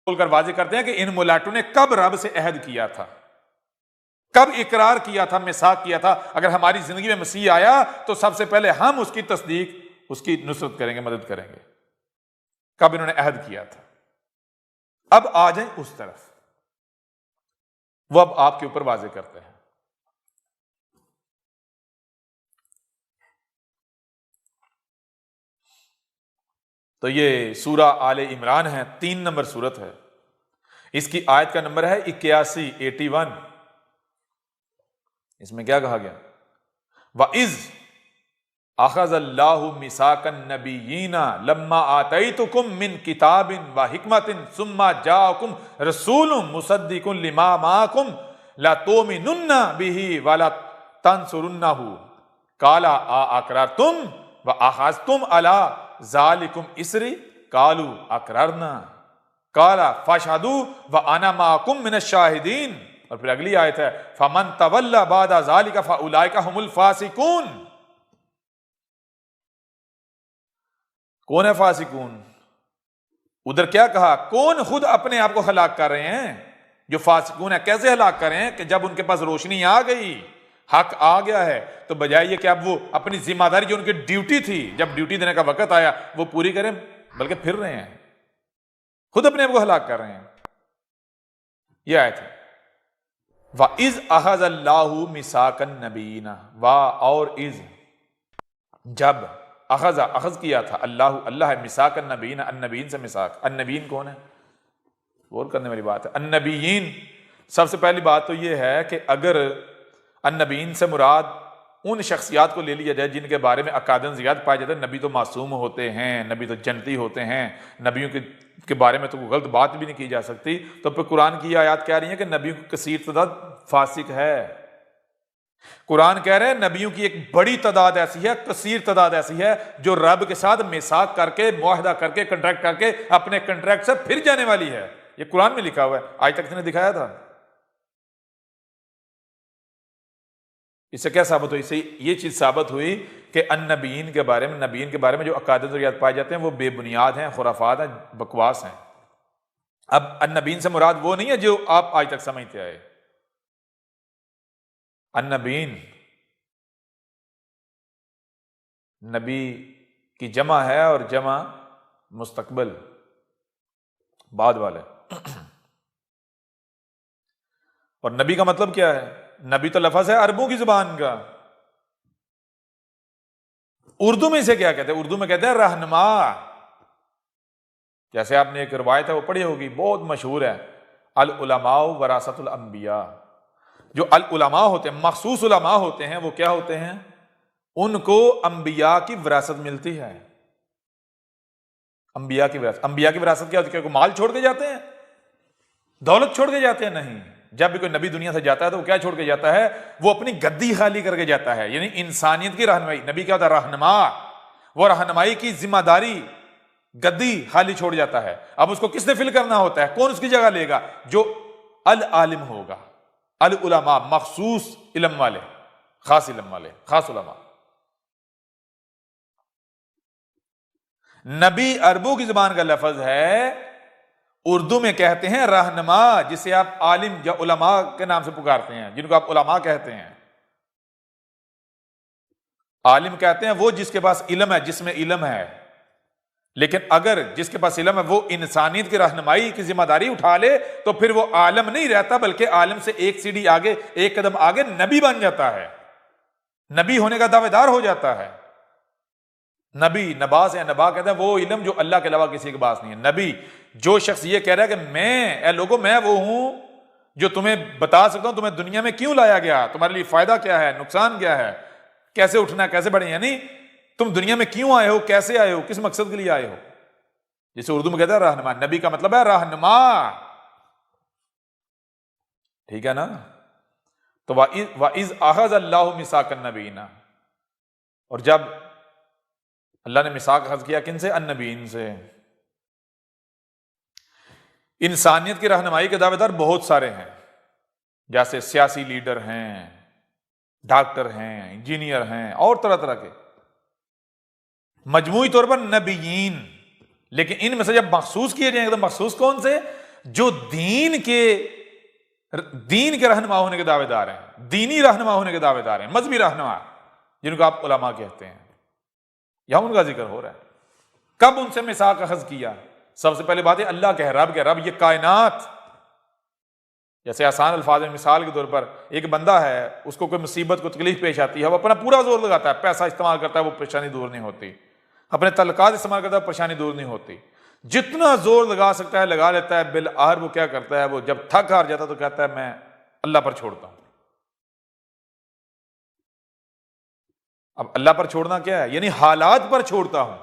بول کر واضح کرتے ہیں کہ ان ملاٹوں نے کب رب سے عہد کیا تھا، کب اقرار کیا تھا، میثاق کیا تھا، اگر ہماری زندگی میں مسیح آیا تو سب سے پہلے ہم اس کی تصدیق، اس کی نصرت کریں گے، مدد کریں گے۔ کب انہوں نے عہد کیا تھا؟ اب آ جائیں اس طرف، وہ اب آپ کے اوپر واضح کرتے ہیں۔ تو یہ سورہ آل عمران ہے، 3 نمبر سورت ہے، اس کی آیت کا نمبر ہے 81 اس میں کیا کہا گیا؟ وَإِذْ أَخَذَ اللَّهُ مِيثَاقَ النَّبِيِّينَ لَمَّا آتَيْتُكُم مِّن كِتَابٍ وَحِكْمَةٍ ثُمَّ جَاءَكُمْ رَسُولٌ مُصَدِّقٌ لِّمَا مَعَكُمْ لَتُؤْمِنُنَّ بِهِ وَلَتَنصُرُنَّهُ قَالَ أَأَقْرَرْتُمْ وَأَخَذْتُمْ عَلَىٰ ذَلِكُمْ إِصْرِي قَالُوا أَقْرَرْنَا قَالَ فَاشْهَدُوا وَأَنَا مَعَكُمْ مِنَ الشَّاهِدِينَ۔ اور پھر اگلی آیت ہے فَمَن تَوَلَّىٰ بَعْدَ ذَلِكَ فَأُولَٰئِكَ هُمُ الْفَاسِقُونَ۔ کون ہے فاسقون؟ ادھر کیا کہا؟ کون خود اپنے آپ کو ہلاک کر رہے ہیں؟ جو فاسقون ہیں کیسے ہلاک کر رہے ہیں؟ کہ جب ان کے پاس روشنی آ گئی، حق آ گیا ہے، تو بجائے یہ کہ اب وہ اپنی ذمہ داری جو ان کی ڈیوٹی تھی، جب ڈیوٹی دینے کا وقت آیا وہ پوری کریں، بلکہ پھر رہے ہیں، خود اپنے آپ کو ہلاک کر رہے ہیں۔ یہ آیت ہے وَإِذْ أَخَذَ اللَّهُ مِيثَاقَ النَّبِيِّينَ، اور اذ جب اخذ کیا تھا اللہ ہے میثاق النبیین، النبیین سے میثاق، النبیین کون ہے؟ غور کرنے والی بات ہے۔ النبیین، سب سے پہلی بات تو یہ ہے کہ اگر النبیین سے مراد ان شخصیات کو لے لیا جائے جن کے بارے میں اکادنزیات پائے جاتے ہیں، نبی تو معصوم ہوتے ہیں، نبی تو جنتی ہوتے ہیں، نبیوں کے بارے میں تو کوئی غلط بات بھی نہیں کی جا سکتی، تو پھر قرآن کی یہ آیات کہہ رہی ہیں کہ نبیوں کی کثیر تعداد فاسق ہے۔ قرآن کہہ رہے ہیں نبیوں کی ایک بڑی تعداد ایسی ہے، کثیر تعداد ایسی ہے جو رب کے ساتھ میثاق کر کے، معاہدہ کر کے، کنٹریکٹ کر کے اپنے کنٹریکٹ سے پھر جانے والی ہے۔ یہ قرآن میں لکھا ہوا ہے، آج تک نے دکھایا تھا۔ اس سے کیا ثابت ہوئی؟ اس سے یہ چیز ثابت ہوئی کہ النبیین کے بارے میں، نبیین کے بارے میں جو اکادنزیات پائے جاتے ہیں وہ بے بنیاد ہیں، خرافات ہیں، بکواس ہیں۔ اب النبیین سے مراد وہ نہیں ہے جو آپ آج تک سمجھتے آئے۔ النبیین نبی کی جمع ہے، اور جمع مستقبل بعد والے۔ اور نبی کا مطلب کیا ہے؟ نبی تو لفظ ہے عربوں کی زبان کا۔ اردو میں اسے کیا کہتے ہیں؟ اردو میں کہتے ہیں رہنما۔ جیسے آپ نے ایک روایت ہے وہ پڑھی ہوگی، بہت مشہور ہے، العلماء وراثۃ الانبیاء۔ جو العلماء ہوتے ہیں، مخصوص علماء ہوتے ہیں، وہ کیا ہوتے ہیں؟ ان کو انبیاء کی وراثت ملتی ہے۔ انبیاء کی وراثت، انبیاء کی وراثت کیا ہوتی ہے؟ کہ مال چھوڑ کے جاتے ہیں، دولت چھوڑ کے جاتے ہیں؟ نہیں، جب بھی کوئی نبی دنیا سے جاتا ہے تو وہ کیا چھوڑ کے جاتا ہے؟ وہ اپنی گدی خالی کر کے جاتا ہے، یعنی انسانیت کی رہنمائی۔ نبی کیا ہوتا ہے؟ رہنما۔ وہ رہنمائی کی ذمہ داری، گدی خالی چھوڑ جاتا ہے۔ اب اس کو کس نے فل کرنا ہوتا ہے؟ کون اس کی جگہ لے گا؟ جو العالم ہوگا، العلماء، مخصوص علم والے، خاص علم والے، خاص علماء۔ نبی عربوں کی زبان کا لفظ ہے، اردو میں کہتے ہیں رہنما، جسے آپ عالم یا علماء کے نام سے پکارتے ہیں، جن کو آپ علماء کہتے ہیں۔ عالم کہتے ہیں وہ جس کے پاس علم ہے، جس میں علم ہے۔ لیکن اگر جس کے پاس علم ہے وہ انسانیت کی رہنمائی کی ذمہ داری اٹھا لے تو پھر وہ عالم نہیں رہتا، بلکہ عالم سے ایک سیڑھی آگے، ایک قدم آگے نبی بن جاتا ہے، نبی ہونے کا دعوے دار ہو جاتا ہے۔ نبی نبا سے، نبا کہتا ہے وہ علم جو اللہ کے علاوہ کسی کے پاس نہیں ہے۔ نبی جو شخص یہ کہہ رہا ہے کہ اے لوگوں میں وہ ہوں جو تمہیں بتا سکتا ہوں تمہیں دنیا میں کیوں لایا گیا، تمہارے لیے فائدہ کیا ہے، نقصان کیا ہے، کیسے اٹھنا ہے، کیسے بڑھے، یعنی تم دنیا میں کیوں آئے ہو، کیسے آئے ہو، کس مقصد کے لیے آئے ہو۔ جسے اردو میں کہتے ہیں رہنما۔ نبی کا مطلب ہے رہنما، ٹھیک ہے نا؟ تو وَإِذْ أَخَذَ اللَّهُ مِيثَاقَ النَّبِيِّينَ، اور جب اللہ نے میثاق اخذ کیا کن سے؟ النبیین سے۔ انسانیت کی رہنمائی کے دعوے دار بہت سارے ہیں، جیسے سیاسی لیڈر ہیں، ڈاکٹر ہیں، انجینئر ہیں، اور طرح طرح کے، مجموعی طور پر نبیین۔ لیکن ان میں سے جب مخصوص کیے جائیں گے تو مخصوص کون سے؟ جو دین کے رہنما ہونے کے دعوے دار ہیں، دینی رہنما ہونے کے دعوے دار ہیں، مذہبی رہنما جن کو آپ علماء کہتے ہیں، یہاں ان کا ذکر ہو رہا ہے۔ کب ان سے میثاق اخذ کیا؟ سب سے پہلے بات ہے اللہ کہ رب یہ کائنات، جیسے آسان الفاظ میں مثال کے طور پر ایک بندہ ہے، اس کو کوئی مصیبت کو تکلیف پیش آتی ہے، وہ اپنا پورا زور لگاتا ہے، پیسہ استعمال کرتا ہے، وہ پریشانی دور نہیں ہوتی، اپنے تعلقات استعمال کرتا ہے، پریشانی دور نہیں ہوتی، جتنا زور لگا سکتا ہے لگا لیتا ہے، بالآخر وہ کیا کرتا ہے، وہ جب تھک ہار جاتا ہے تو کہتا ہے میں اللہ پر چھوڑتا ہوں۔ اب اللہ پر چھوڑنا کیا ہے؟ یعنی حالات پر چھوڑتا ہوں،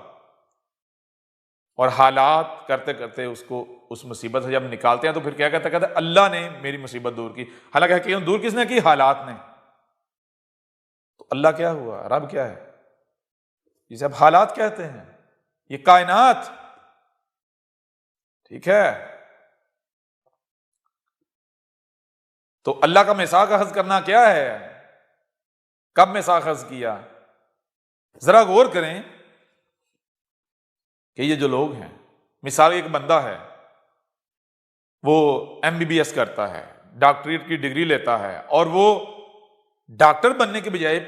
اور حالات کرتے کرتے اس کو اس مصیبت سے جب نکالتے ہیں تو پھر کیا کہتا ہے اللہ نے میری مصیبت دور کی، حالانکہ دور کس نے کی؟ حالات نے۔ تو اللہ کیا ہوا؟ رب کیا ہے؟ جسے اب حالات کہتے ہیں، یہ کائنات، ٹھیک ہے؟ تو اللہ کا میثاق اخذ کرنا کیا ہے؟ کب میثاق اخذ کیا؟ ذرا غور کریں کہ یہ جو لوگ ہیں، مثال ایک بندہ ہے، وہ MBBS کرتا ہے، ڈاکٹریٹ کی ڈگری لیتا ہے، اور وہ ڈاکٹر بننے کے بجائے،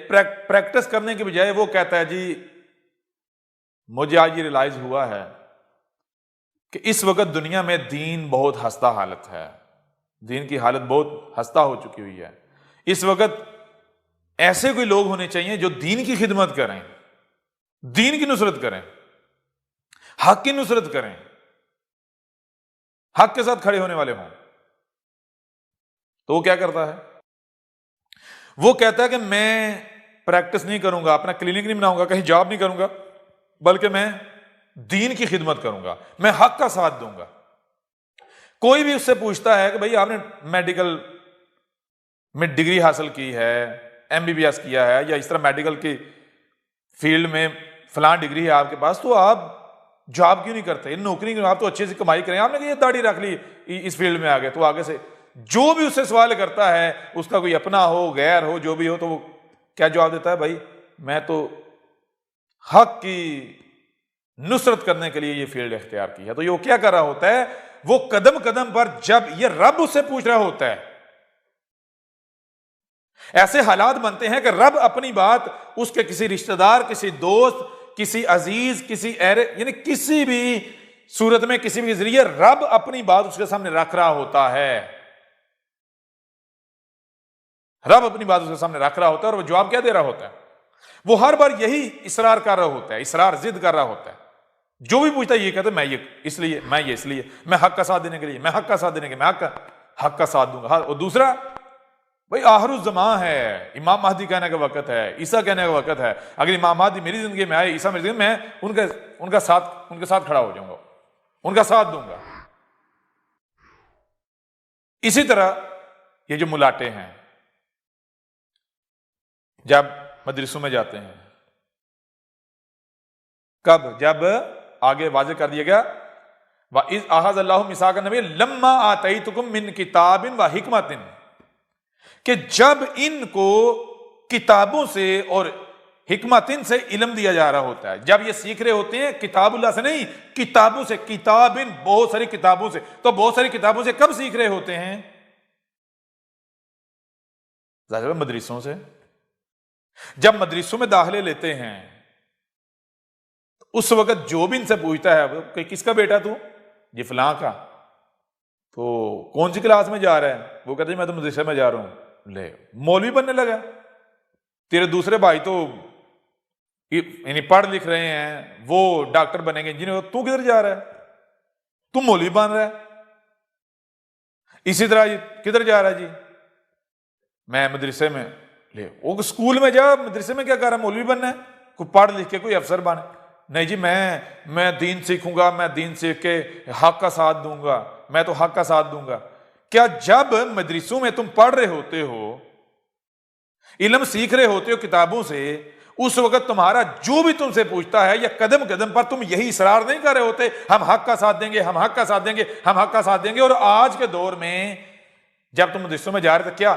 پریکٹس کرنے کے بجائے وہ کہتا ہے جی مجھے آج یہ ریلائز ہوا ہے کہ اس وقت دنیا میں دین بہت ہستہ حالت ہے، دین کی حالت بہت ہستہ ہو چکی ہوئی ہے، اس وقت ایسے کوئی لوگ ہونے چاہیے جو دین کی خدمت کریں، دین کی نصرت کریں، حق کی نصرت کریں، حق کے ساتھ کھڑے ہونے والے ہوں۔ تو وہ کیا کرتا ہے؟ وہ کہتا ہے کہ میں پریکٹس نہیں کروں گا، اپنا کلینک نہیں بناؤں گا، کہیں جاب نہیں کروں گا، بلکہ میں دین کی خدمت کروں گا، میں حق کا ساتھ دوں گا۔ کوئی بھی اس سے پوچھتا ہے کہ بھئی آپ نے میڈیکل میں ڈگری حاصل کی ہے، MBBS کیا ہے، یا اس طرح میڈیکل کی فیلڈ میں فلاں ڈگری ہے آپ کے پاس، تو آپ جاب کیوں نہیں کرتے، نوکری کیوں؟ آپ تو اچھے سے کمائی کریں، آپ نے کہ یہ داڑھی رکھ لی اس فیلڈ میں آگے، تو آگے سے جو بھی اس سے سوال کرتا ہے، اس کا کوئی اپنا ہو غیر ہو جو بھی ہو، تو وہ کیا جواب دیتا ہے؟ بھائی میں تو حق کی نصرت کرنے کے لیے یہ فیلڈ اختیار کی ہے۔ تو یہ کیا کر رہا ہوتا ہے؟ وہ قدم قدم پر جب یہ رب اس سے پوچھ رہا ہوتا ہے، ایسے حالات بنتے ہیں کہ رب اپنی بات اس کے کسی رشتہ دار، کسی دوست، کسی عزیز، کسی یعنی کسی بھی صورت میں، کسی بھی ذریعے رب اپنی بات اس کے سامنے رکھ رہا ہوتا ہے، رب اپنی بات اس کے سامنے رکھ رہا ہوتا ہے، اور وہ جواب کیا دے رہا ہوتا ہے؟ وہ ہر بار یہی اصرار کر رہا ہوتا ہے، اصرار ضد کر رہا ہوتا ہے، جو بھی پوچھتا ہے یہ کہتا ہے میں یہ اس لیے، میں یہ اس لیے، میں حق کا ساتھ دینے کے لیے، میں حق کا ساتھ دینے کے، میں حق کا ساتھ دوں گا۔ اور دوسرا بھائی آخر الزمان ہے، امام مہدی کہنے کا وقت ہے، عیسیٰ کہنے کا وقت ہے، اگر امام مہدی میری زندگی میں آئے، عیسیٰ میری زندگی میں، میں ان کے ساتھ کھڑا ہو جاؤں گا، ان کا ساتھ دوں گا۔ اسی طرح یہ جو ملاٹے ہیں، جب مدرسوں میں جاتے ہیں، کب؟ جب آگے واضح کر دیا گیا وَإِذْ أَخَذَ اللَّهُ مِيثَاقَ النَّبِيِّينَ لَمَّا آتَيْتُكُم مِّن كِتَابٍ وَحِكْمَةٍ، کہ جب ان کو کتابوں سے اور حکمتن سے علم دیا جا رہا ہوتا ہے، جب یہ سیکھ رہے ہوتے ہیں کتاب اللہ سے نہیں، کتابوں سے، کتابن بہت ساری کتابوں سے، تو بہت ساری کتابوں سے کب سیکھ رہے ہوتے ہیں؟ ظاہر مدرسوں سے۔ جب مدرسوں میں داخلے لیتے ہیں اس وقت جو بھی ان سے پوچھتا ہے کہ کس کا بیٹا تو؟ جی فلاں کا۔ تو کون سی کلاس میں جا رہا ہے؟ وہ کہتے ہیں میں تو مدرسے میں جا رہا ہوں۔ لے مولوی بننے لگا، تیرے دوسرے بھائی تو یعنی پڑھ لکھ رہے ہیں، وہ ڈاکٹر بنیں گے، انجینئر، تو کدھر جا رہا ہے؟ تو مولوی بن رہا ہے۔ اسی طرح کدھر جا رہا ہے؟ جی میں مدرسے میں۔ لے وہ اسکول میں جا، مدرسے میں کیا کر رہا ہے؟ مولوی بننا ہے، کوئی پڑھ لکھ کے کوئی افسر بنے۔ نہیں جی میں دین سیکھوں گا، میں دین سیکھ کے حق کا ساتھ دوں گا، میں تو حق کا ساتھ دوں گا۔ کیا جب مدرسوں میں تم پڑھ رہے ہوتے ہو، علم سیکھ رہے ہوتے ہو کتابوں سے، اس وقت تمہارا جو بھی تم سے پوچھتا ہے یا قدم قدم پر تم یہی اصرار نہیں کر رہے ہوتے ہم حق کا ساتھ دیں گے، ہم حق کا ساتھ دیں گے، ہم حق کا ساتھ دیں گے؟ اور آج کے دور میں جب تم مدرسوں میں جا رہے تھے، کیا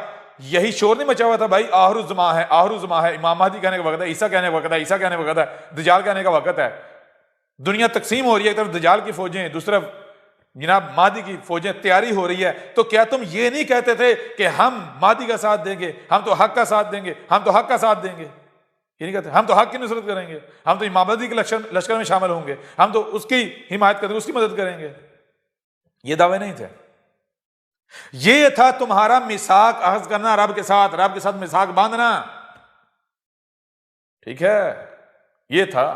یہی شور نہیں مچا ہوا تھا؟ بھائی آخر الزمان ہے، آخر الزمان ہے، امام مہدی کہنے کا وقت ہے، عیسیٰ کہنے کا وقت ہے، عیسیٰ کہنے کا وقت ہے، دجال کہنے کا وقت ہے، دنیا تقسیم ہو رہی ہے، ایک طرف دجال کی فوجیں، دوسری طرف جناب مہدی کی فوجیں تیاری ہو رہی ہے، تو کیا تم یہ نہیں کہتے تھے کہ ہم مہدی کا ساتھ دیں گے، ہم تو حق کا ساتھ دیں گے، ہم تو حق کا ساتھ دیں گے؟ یہ نہیں کہتے، ہم تو حق کی نصرت کریں گے، ہم تو امام مہدی کے لشکر میں شامل ہوں گے، ہم تو اس کی حمایت کریں گے، اس کی مدد کریں گے؟ یہ دعوے نہیں تھے. یہ تھا تمہارا میثاق اخذ کرنا رب کے ساتھ میثاق باندھنا. ٹھیک ہے، یہ تھا.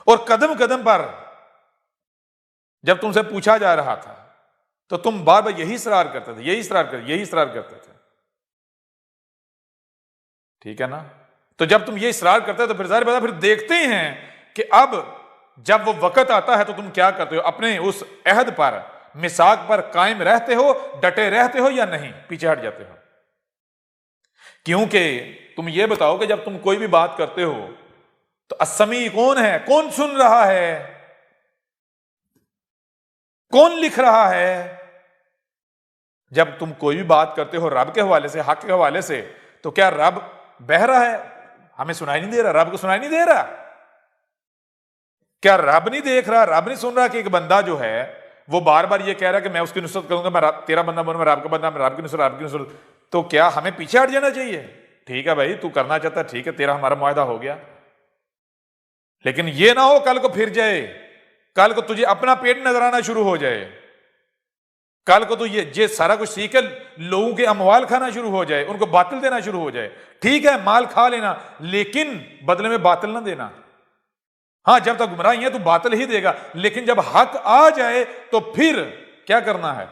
اور قدم قدم پر جب تم سے پوچھا جا رہا تھا تو تم بار بار یہی اصرار کرتے تھے، یہی اصرار کرتے تھے. ٹھیک ہے نا؟ تو جب تم یہ اصرار کرتے تو پھر ظاہر بات ہے، پھر دیکھتے ہیں کہ اب جب وہ وقت آتا ہے تو تم کیا کرتے ہو، اپنے اس عہد پر، میثاق پر قائم رہتے ہو، ڈٹے رہتے ہو یا نہیں، پیچھے ہٹ جاتے ہو. کیونکہ تم یہ بتاؤ کہ جب تم کوئی بھی بات کرتے ہو تو السمیع کون ہے، کون سن رہا ہے، کون لکھ رہا ہے؟ جب تم کوئی بھی بات کرتے ہو رب کے حوالے سے، حق کے حوالے سے، تو کیا رب بہہ رہا ہے، ہمیں سنائی نہیں دے رہا، رب کو سنائی نہیں دے رہا؟ کیا رب نہیں دیکھ رہا، رب نہیں سن رہا کہ ایک بندہ جو ہے وہ بار بار یہ کہہ رہا ہے کہ میں اس کی نصرت کروں گا، میں تیرا بندہ بنوں، میں رب کا بندہ، میں رب کی نصرت. تو کیا ہمیں پیچھے ہٹ جانا چاہیے؟ ٹھیک ہے بھائی، تو کرنا چاہتا ہے، ٹھیک ہے، تیرا ہمارا معاہدہ ہو گیا، لیکن یہ نہ ہو کل کو پھر جائے، کل کو تجھے اپنا پیٹ نظر آنا شروع ہو جائے، کل کو تو یہ سارا کچھ سیکھ لوگوں کے اموال کھانا شروع ہو جائے، ان کو باطل دینا شروع ہو جائے. ٹھیک ہے، مال کھا لینا، لیکن بدلے میں باطل نہ دینا. ہاں، جب تک گمراہی ہے تو باطل ہی دے گا، لیکن جب حق آ جائے تو پھر کیا کرنا ہے؟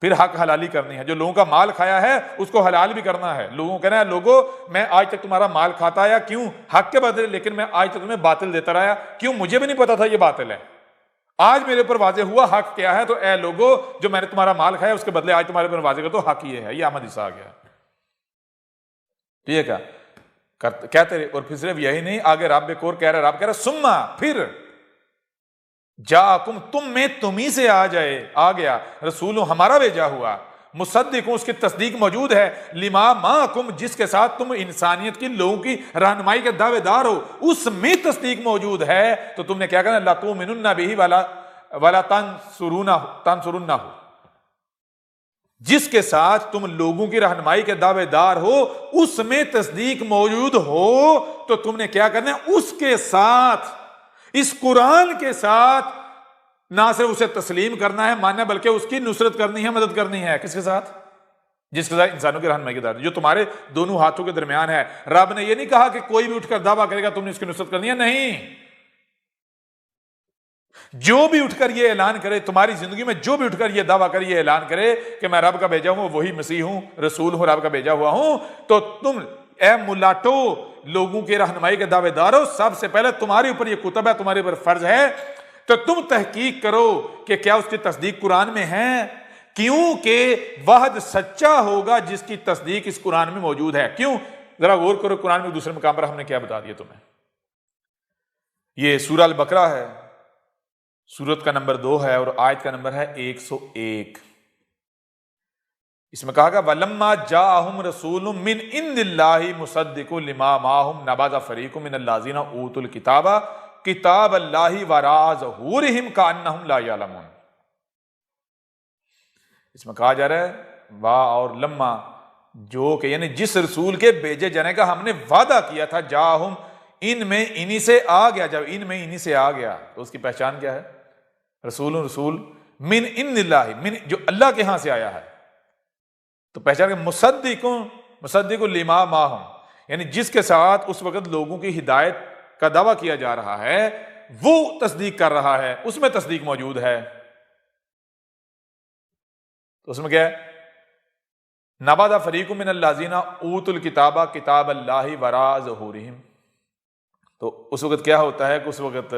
پھر حق حلالی کرنی ہے. جو لوگوں کا مال کھایا ہے اس کو حلال بھی کرنا ہے. لوگوں کو کہنا ہے، لوگوں میں آج تک تمہارا مال کھاتا آیا، کیوں؟ حق کے بدلے، لیکن میں آج تک تمہیں باطل دیتا رہا، کیوں؟ مجھے بھی نہیں پتا تھا یہ باطل ہے، آج میرے اوپر واضح ہوا حق کیا ہے. تو اے لوگوں، جو میں نے تمہارا مال کھایا اس کے بدلے آج تمہارے اوپر واضح کر تو حق یہ ہے. یہ احمد عیسیٰ آ گیا. ٹھیک ہے، کہتے رہے. اور پھر صرف یہی نہیں، آگے رب ایک اور کہہ رہا ہے، رب کہہ رہا ہے سما، پھر جاکم، تم میں تمہیں سے آ گیا، رسول ہمارا بھیجا ہوا، مصدق، اس کی تصدیق موجود ہے، لما معکم، جس کے ساتھ تم انسانیت کی لوگوں کی رہنمائی کے دعوے دار ہو، اس میں تصدیق موجود ہے. تو تم نے کیا کرنا؟ لا تؤمنن بہ ولا تنصرنہ، جس کے ساتھ تم لوگوں کی رہنمائی کے دعوے دار ہو، اس میں تصدیق موجود ہو، تو تم نے کیا کرنا ہے؟ اس کے ساتھ، اس قرآن کے ساتھ نہ صرف اسے تسلیم کرنا ہے، ماننا، بلکہ اس کی نصرت کرنی ہے، مدد کرنی ہے. کس کے ساتھ؟ جس کے ساتھ انسانوں کی رہنمائی کے دار، جو تمہارے دونوں ہاتھوں کے درمیان ہے. رب نے یہ نہیں کہا کہ کوئی بھی اٹھ کر دعویٰ کرے گا تم نے اس کی نصرت کرنی ہے، نہیں. جو بھی اٹھ کر یہ اعلان کرے تمہاری زندگی میں، جو بھی اٹھ کر یہ دعویٰ کرے، یہ اعلان کرے کہ میں رب کا بھیجا ہوں، وہی مسیح ہوں، رسول ہوں، رب کا بھیجا ہوا ہوں، تو تم اے ملاٹو، لوگوں کی رہنمائی کے دعوے دار ہو، سب سے پہلے تمہارے اوپر یہ کتب ہے، تمہارے اوپر فرض ہے، تو تم تحقیق کرو کہ کیا اس کی تصدیق قرآن میں ہے. کیونکہ واحد سچا ہوگا جس کی تصدیق اس قرآن میں موجود ہے. کیوں؟ ذرا غور کرو، قرآن میں دوسرے مقام پر ہم نے کیا بتا دیا تمہیں. یہ سورہ البقرہ ہے، سورت کا نمبر 2 ہے اور آیت کا نمبر ہے 101. اس میں کہا گا وَلَمَّا جَاءَهُمْ رَسُولٌ مِّنْ عِنْدِ اللَّهِ مُصَدِّقٌ لِمَا مَعَهُمْ نَبَذَ فَرِيقٌ مِّنَ الَّذِينَ أُوتُوا الْكِتَابَ كِتَابَ اللَّهِ وَرَاءَ ظُهُورِهِمْ كَأَنَّهُمْ لَا يَعْلَمُونَ. اس میں کہا جا رہا ہے وا اور لما، جو کہ یعنی جس رسول کے بھیجے جانے کا ہم نے وعدہ کیا تھا، جاءہم، ان میں انہی سے آ گیا. جب ان میں انہی سے آ گیا تو اس کی پہچان کیا ہے؟ رسول من عند اللہ، من جو اللہ کے ہاں سے آیا ہے، تو پہچان کہ مصدق لما معہم، یعنی جس کے ساتھ اس وقت لوگوں کی ہدایت کا دعویٰ کیا جا رہا ہے وہ تصدیق کر رہا ہے، اس میں تصدیق موجود ہے. تو اس میں کیا ہے؟ نبذ فریق من الذین اوتوا الکتاب کتاب اللہ وراء ظہورہم. تو اس وقت کیا ہوتا ہے کہ اس وقت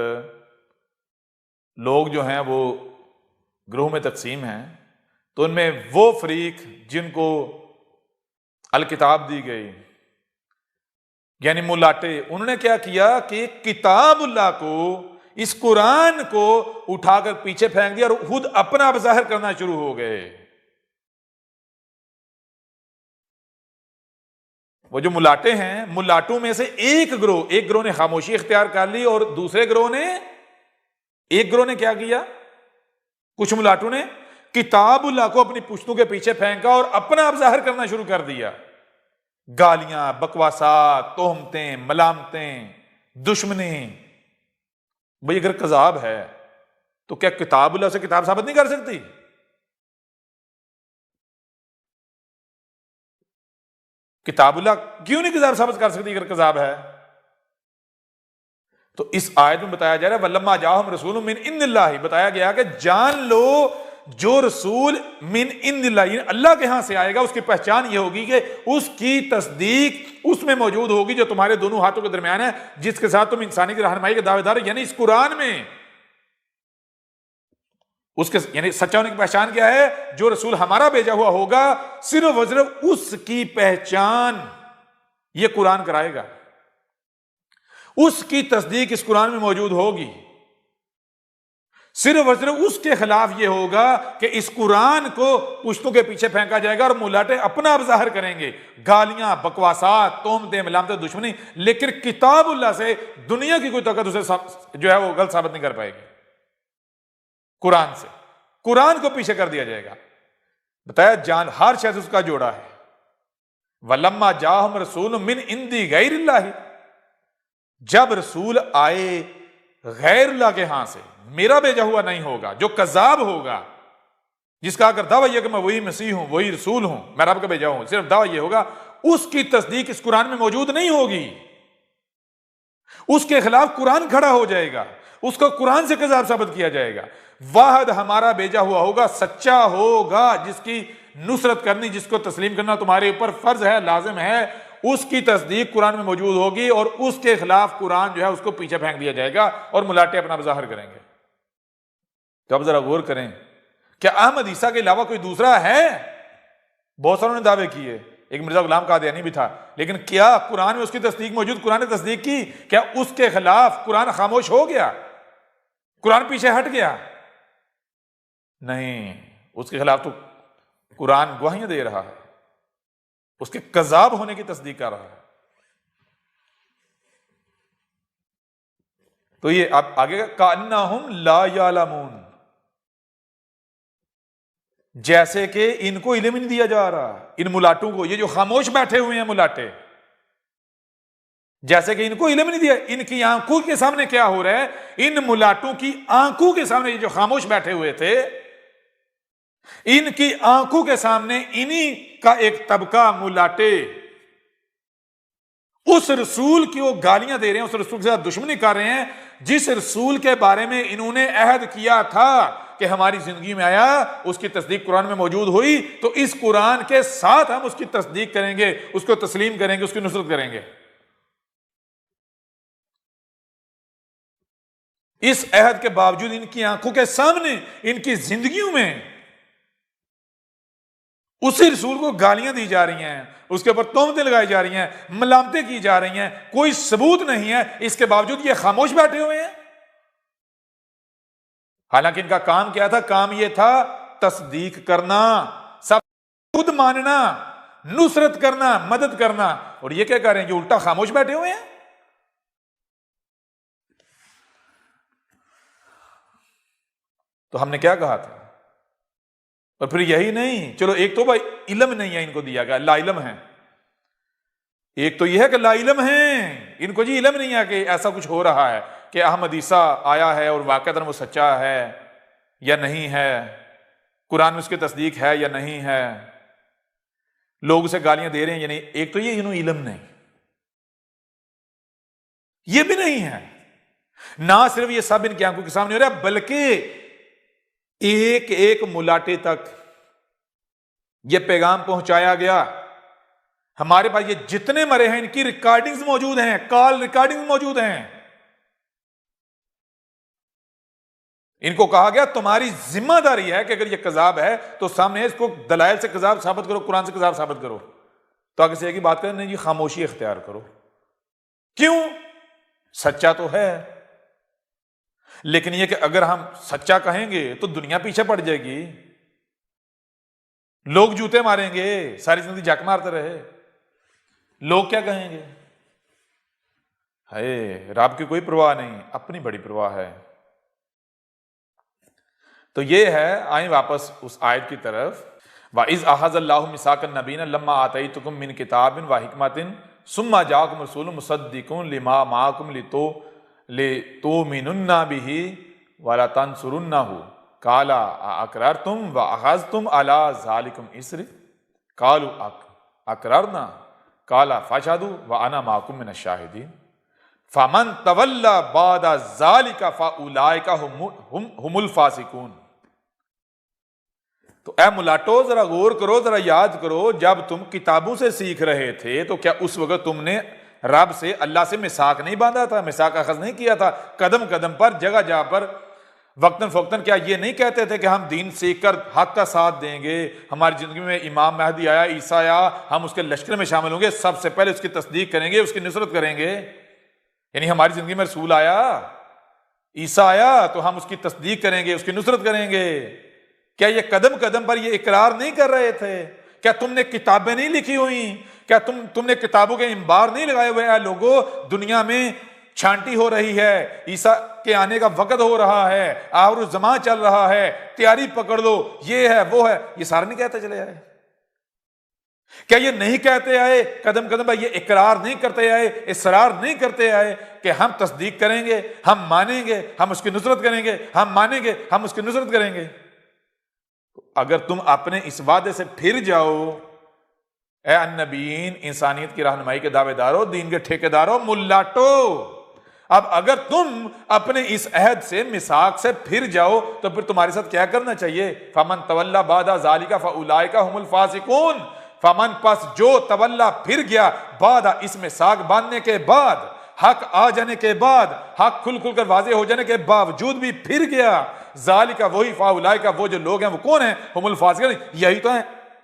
لوگ جو ہیں وہ گروہ میں تقسیم ہیں، تو ان میں وہ فریق جن کو الکتاب دی گئی، یعنی ملاٹے، انہوں نے کیا کیا کہ کتاب اللہ کو، اس قرآن کو اٹھا کر پیچھے پھینک دیا اور خود اپنا ظاہر کرنا شروع ہو گئے. وہ جو ملاٹے ہیں، ملاٹوں میں سے ایک گروہ نے خاموشی اختیار کر لی، اور دوسرے گروہ نے، ایک گروہ نے کیا کیا؟ کچھ ملاٹوں نے کتاب اللہ کو اپنی پشتوں کے پیچھے پھینکا اور اپنا آپ ظاہر کرنا شروع کر دیا. گالیاں، بکواسات، تہمتیں، ملامتیں، دشمنی. بھئی اگر کذاب ہے تو کیا کتاب اللہ سے کتاب ثابت نہیں کر سکتی؟ کتاب اللہ کیوں نہیں کتاب ثابت کر سکتی اگر کذاب ہے؟ تو اس آیت میں بتایا جا رہا ہے وَلَمَّا جَاءَهُمْ رَسُولٌ مِّنْ عِندِ اللَّهِ، بتایا گیا کہ جان لو جو رسول من عند اللہ یعنی اللہ کے ہاں سے آئے گا اس کی پہچان یہ ہوگی کہ اس کی تصدیق اس میں موجود ہوگی جو تمہارے دونوں ہاتھوں کے درمیان ہے، جس کے ساتھ تم انسانی کی رہنمائی کے دعوے دار ہو، یعنی اس قرآن میں. اس کے یعنی سچا ہونے کی پہچان کیا ہے؟ جو رسول ہمارا بھیجا ہوا ہوگا صرف و صرف اس کی پہچان یہ قرآن کرائے گا، اس کی تصدیق اس قرآن میں موجود ہوگی. صرف اور صرف اس کے خلاف یہ ہوگا کہ اس قرآن کو پشتوں کے پیچھے پھینکا جائے گا اور ملاٹے اپنا آپ ظاہر کریں گے، گالیاں، بکواسات، تہمتیں، ملامتیں، دشمنی. لیکن کتاب اللہ سے دنیا کی کوئی طاقت اسے جو ہے وہ غلط ثابت نہیں کر پائے گی. قرآن سے، قرآن کو پیچھے کر دیا جائے گا. بتایا جان ہر شخص اس کا جوڑا ہے. وَلَمَّا جَاءَهُمْ رَسُولٌ مِّنْ عِندِ غَيْرِ اللَّهِ، جب رسول آئے غیر اللہ کے ہاں سے، میرا بھیجا ہوا نہیں ہوگا، جو کذاب ہوگا، جس کا اگر دعویٰ یہ کہ میں وہی مسیح ہوں، وہی رسول ہوں، میں رب کا بھیجا ہوں، صرف دعویٰ یہ ہوگا، اس کی تصدیق اس قرآن میں موجود نہیں ہوگی. اس کے خلاف قرآن کھڑا ہو جائے گا، اس کو قرآن سے کذاب ثابت کیا جائے گا. واحد ہمارا بھیجا ہوا ہوگا سچا ہوگا، جس کی نصرت کرنی، جس کو تسلیم کرنا تمہارے اوپر فرض ہے، لازم ہے، اس کی تصدیق قرآن میں موجود ہوگی اور اس کے خلاف قرآن جو ہے اس کو پیچھے پھینک دیا جائے گا اور ملاٹے اپنا ظاہر کریں گے. تو اب ذرا غور کریں، کیا احمد عیسیٰ کے علاوہ کوئی دوسرا ہے؟ بہت ساروں نے دعوے کیے، ایک مرزا غلام قادیانی بھی تھا، لیکن کیا قرآن میں اس کی تصدیق موجود؟ قرآن نے تصدیق کی؟ کیا اس کے خلاف قرآن خاموش ہو گیا؟ قرآن پیچھے ہٹ گیا؟ نہیں، اس کے خلاف تو قرآن گواہیاں دے رہا ہے، اس کے کذاب ہونے کی تصدیق کر رہا ہے. تو یہ اب آگے کأنہم لا یعلمون، جیسے کہ ان کو علم نہیں دیا جا رہا، ان ملاٹوں کو، یہ جو خاموش بیٹھے ہوئے ہیں ملاٹے، جیسے کہ ان کو علم نہیں دیا. ان کی آنکھوں کے سامنے کیا ہو رہا ہے؟ ان ملاٹوں کی آنکھوں کے سامنے، یہ جو خاموش بیٹھے ہوئے تھے، ان کی آنکھوں کے سامنے انہی کا ایک طبقہ ملاٹے اس رسول کی وہ گالیاں دے رہے ہیں، اس رسول کے ساتھ دشمنی کر رہے ہیں جس رسول کے بارے میں انہوں نے عہد کیا تھا کہ ہماری زندگی میں آیا، اس کی تصدیق قرآن میں موجود ہوئی، تو اس قرآن کے ساتھ ہم اس کی تصدیق کریں گے، اس کو تسلیم کریں گے، اس کی نصرت کریں گے. اس عہد کے باوجود ان کی آنکھوں کے سامنے، ان کی زندگیوں میں اسی رسول کو گالیاں دی جا رہی ہیں، اس کے اوپر تہمتیں لگائی جا رہی ہیں، ملامتیں کی جا رہی ہیں، کوئی ثبوت نہیں ہے، اس کے باوجود یہ خاموش بیٹھے ہوئے ہیں. حالانکہ ان کا کام کیا تھا؟ کام یہ تھا تصدیق کرنا، سب خود ماننا، نصرت کرنا، مدد کرنا. اور یہ کیا کر رہے ہیں؟ جو الٹا خاموش بیٹھے ہوئے ہیں. تو ہم نے کیا کہا تھا؟ اور پھر یہی نہیں، چلو ایک تو بھائی علم نہیں ہے ان کو دیا گیا، لا علم ہے. ایک تو یہ ہے کہ لا علم ہیں، ان کو جی علم نہیں ہے کہ ایسا کچھ ہو رہا ہے، کہ احمد عیسیٰ آیا ہے اور واقعتاً وہ سچا ہے یا نہیں ہے، قرآن میں اس کی تصدیق ہے یا نہیں ہے، لوگ اسے گالیاں دے رہے ہیں یا نہیں. ایک تو یہ انہوں علم نہیں، یہ بھی نہیں ہے. نہ صرف یہ سب ان کی آنکھوں کے سامنے ہو رہا ہے، بلکہ ایک ایک ملاٹے تک یہ پیغام پہنچایا گیا. ہمارے پاس یہ جتنے مرے ہیں ان کی ریکارڈنگز موجود ہیں، کال ریکارڈنگ موجود ہیں. ان کو کہا گیا تمہاری ذمہ داری ہے کہ اگر یہ کذاب ہے تو سامنے اس کو دلائل سے کذاب ثابت کرو، قرآن سے کذاب ثابت کرو. تو آگے سے ایک ہی بات کریں، نہیں جی خاموشی اختیار کرو. کیوں؟ سچا تو ہے، لیکن یہ کہ اگر ہم سچا کہیں گے تو دنیا پیچھے پڑ جائے گی، لوگ جوتے ماریں گے، ساری زندگی جھک مارتے رہے، لوگ کیا کہیں گے؟ ہے رب کی کوئی پرواہ نہیں، اپنی بڑی پرواہ ہے. تو یہ ہے، آئیں واپس اس آیت کی طرف. وَإِذْ أَخَذَ اللَّهُ مِيثَاقَ النَّبِيِّينَ لَمَّا آتَيْتُكُم مِّن كِتَابٍ وَحِكْمَةٍ ثُمَّ جَاءَكُمْ رَسُولٌ مُصَدِّقٌ لِّمَا مَعَكُمْ لِتُؤْمِنُنَّ بِهِ وَلَتَنصُرُنَّهُ قَالَ أَأَقْرَرْتُمْ وَأَخَذْتُمْ عَلَىٰ ذَٰلِكُمْ إِصْرِي قَالُوا أَقْرَرْنَا قَالَ فَاشْهَدُوا وَأَنَا مَعَكُم مِّنَ الشَّاهِدِينَ فَمَن تَوَلَّىٰ بَعْدَ ذَٰلِكَ فَأُولَٰئِكَ هُمُ الْفَاسِقُونَ. تو اے ملاٹو ذرا غور کرو، ذرا یاد کرو، جب تم کتابوں سے سیکھ رہے تھے تو کیا اس وقت تم نے رب سے، اللہ سے میثاق نہیں باندھا تھا، میثاق اخذ نہیں کیا تھا؟ قدم قدم پر، جگہ جگہ پر، وقتاً فوقتاً کیا یہ نہیں کہتے تھے کہ ہم دین سیکھ کر حق کا ساتھ دیں گے، ہماری زندگی میں امام مہدی آیا، عیسیٰ آیا، ہم اس کے لشکر میں شامل ہوں گے، سب سے پہلے اس کی تصدیق کریں گے، اس کی نصرت کریں گے؟ یعنی ہماری زندگی میں رسول آیا، عیسیٰ آیا تو ہم اس کی تصدیق کریں گے، اس کی نصرت کریں گے. کیا یہ قدم قدم پر یہ اقرار نہیں کر رہے تھے؟ کیا تم نے کتابیں نہیں لکھی ہوئی؟ کیا تم نے کتابوں کے انبار نہیں لگائے ہوئے؟ لوگوں، دنیا میں چھانٹی ہو رہی ہے، عیسیٰ کے آنے کا وقت ہو رہا ہے، آخر الزمان چل رہا ہے، تیاری پکڑ لو، یہ ہے وہ ہے، یہ سارے نہیں کہتے چلے آئے؟ کیا یہ نہیں کہتے آئے قدم قدم پر، یہ اقرار نہیں کرتے آئے، اصرار نہیں کرتے آئے کہ ہم تصدیق کریں گے، ہم مانیں گے، ہم اس کی نصرت کریں گے، ہم مانیں گے، ہم اس کی نصرت کریں گے؟ اگر تم اپنے اس وعدے سے پھر جاؤ، اے النبیین، انسانیت کی رہنمائی کے دعوے دارو، دین کے ٹھیکیدارو، ملاٹو، اب اگر تم اپنے اس عہد سے، میثاق سے پھر جاؤ تو پھر تمہارے ساتھ کیا کرنا چاہیے؟ فمن تولی بعد ذالک فاولئک هم الفاسقون. فمن، پس جو، تولی، پھر گیا، بعد، اس میثاق باندھنے کے بعد، حق آ جانے کے بعد، حق کھل کھل کر واضح ہو جانے کے باوجود بھی پھر گیا، ذالک، وہی، فاولئک، وہ جو لوگ ہیں وہ کون ہیں؟ ہم الفاسقون، یہی تو ہیں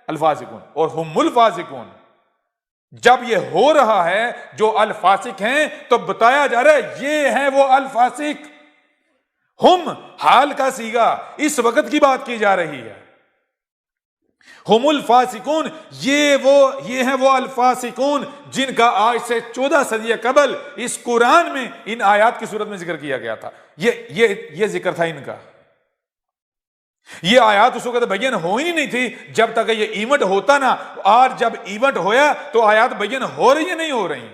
الفاسقون. اور ہم الفاسقون، جب یہ ہو رہا ہے جو الفاسق ہیں تو بتایا جا رہا ہے یہ ہیں وہ الفاسق. ہم حال کا صیغہ، اس وقت کی بات کی جا رہی ہے. ہم الفاسقون، یہ ہیں وہ الفاسقون جن کا آج سے 14 صدی قبل اس قرآن میں ان آیات کی صورت میں ذکر کیا گیا تھا. یہ ذکر تھا ان کا. یہ آیات اس وقت بیان ہو ہی نہیں تھی جب تک یہ ایونٹ ہوتا نا. آج جب ایونٹ ہویا تو آیات بیان ہو رہی ہیں، نہیں ہو رہی ہیں؟